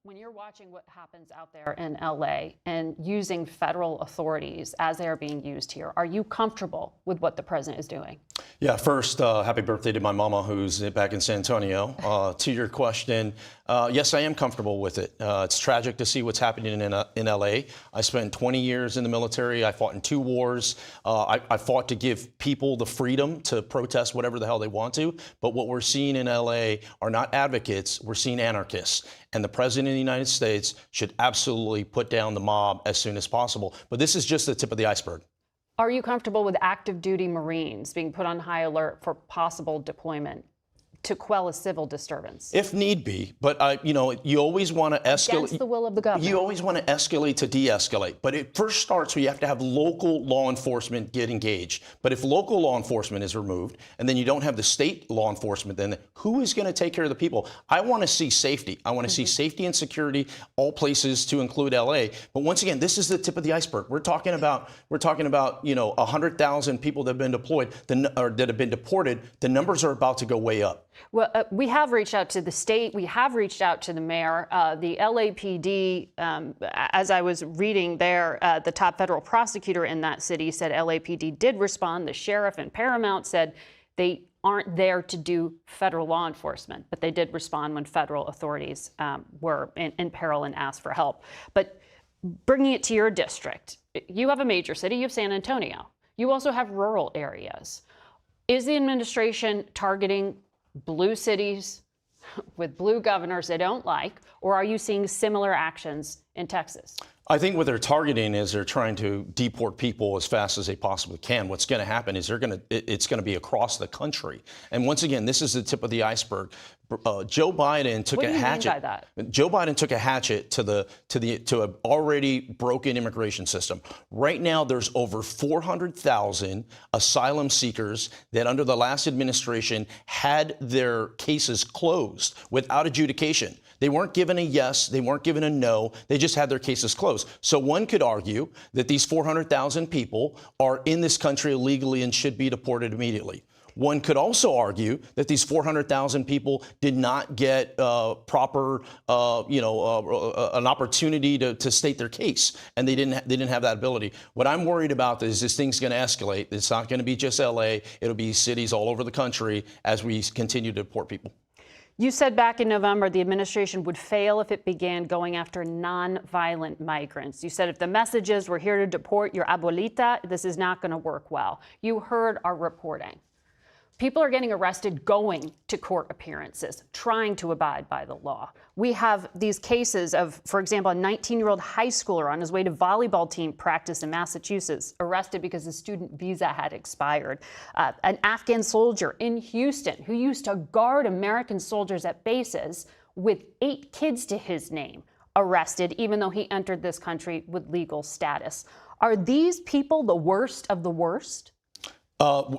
When you're watching what happens out there in LA and using federal authorities as they are being used here, are you comfortable with what the president is doing? Yeah, first, happy birthday to my mama who's back in San Antonio. To your question, yes, I am comfortable with it. It's tragic to see what's happening in LA. I spent 20 years in the military. I fought in 2 wars. I fought to give people the freedom to protest whatever the hell they want to. But what we're seeing in LA are not advocates, we're seeing anarchists. And the president of the United States should absolutely put down the mob as soon as possible. But this is just the tip of the iceberg. Are you comfortable with active duty Marines being put on high alert for possible deployment to quell a civil disturbance? If need be, but you always want to escalate. Against the will of the governor. You always want to escalate to de-escalate, but it first starts where you have to have local law enforcement get engaged. But if local law enforcement is removed, and then you don't have the state law enforcement, then who is going to take care of the people? I want to see safety. I want to see safety and security, all places to include LA. But once again, this is the tip of the iceberg. We're talking about 100,000 people that have been deployed, or that have been deported. The numbers are about to go way up. Well, we have reached out to the state. We have reached out to the mayor. The LAPD, as I was reading there, the top federal prosecutor in that city said LAPD did respond. The sheriff and Paramount said they aren't there to do federal law enforcement, but they did respond when federal authorities were in peril and asked for help. But bringing it to your district, you have a major city, you have San Antonio. You also have rural areas. Is the administration targeting blue cities with blue governors they don't like, or are you seeing similar actions in Texas? I think what they're targeting is they're trying to deport people as fast as they possibly can. What's going to happen is it's going to be across the country. And once again, this is the tip of the iceberg. Joe Biden took a hatchet. What do you mean by that? Joe Biden took a hatchet to an already broken immigration system. Right now, there's over 400,000 asylum seekers that under the last administration had their cases closed without adjudication. They weren't given a yes, they weren't given a no, they just had their cases closed. So one could argue that these 400,000 people are in this country illegally and should be deported immediately. One could also argue that these 400,000 people did not get proper, an opportunity to state their case, and they didn't have that ability. What I'm worried about is this thing's going to escalate. It's not going to be just LA. It'll be cities all over the country as we continue to deport people. You said back in November the administration would fail if it began going after non-violent migrants. You said if the message is we're here to deport your abuelita, this is not going to work well. You heard our reporting. People are getting arrested going to court appearances, trying to abide by the law. We have these cases of, for example, a 19-year-old high schooler on his way to volleyball team practice in Massachusetts, arrested because his student visa had expired. An Afghan soldier in Houston who used to guard American soldiers at bases with 8 kids to his name, arrested even though he entered this country with legal status. Are these people the worst of the worst?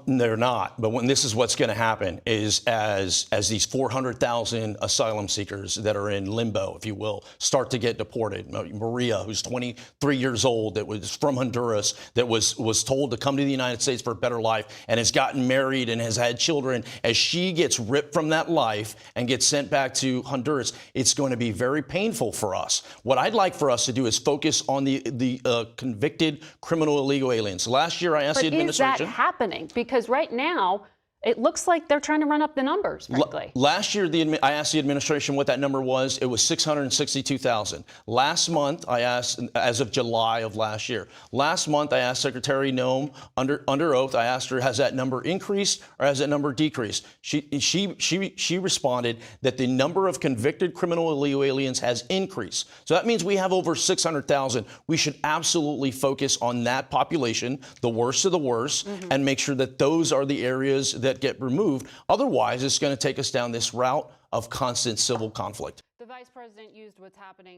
They're not. But this is what's going to happen is as these 400,000 asylum seekers that are in limbo, if you will, start to get deported. Maria, who's 23 years old, that was from Honduras, that was told to come to the United States for a better life and has gotten married and has had children. As she gets ripped from that life and gets sent back to Honduras, it's going to be very painful for us. What I'd like for us to do is focus on the convicted criminal illegal aliens. Last year, I asked the administration. Is that happening? Because right now, it looks like they're trying to run up the numbers, frankly. Last year, I asked the administration what that number was. It was 662,000. Last month, I asked, as of July of last year, last month, I asked Secretary Noem under oath, I asked her, has that number increased or has that number decreased? She responded that the number of convicted criminal illegal aliens has increased. So that means we have over 600,000. We should absolutely focus on that population, the worst of the worst, and make sure that those are the areas that get removed. Otherwise, it's going to take us down this route of constant civil conflict. The vice president used what's happening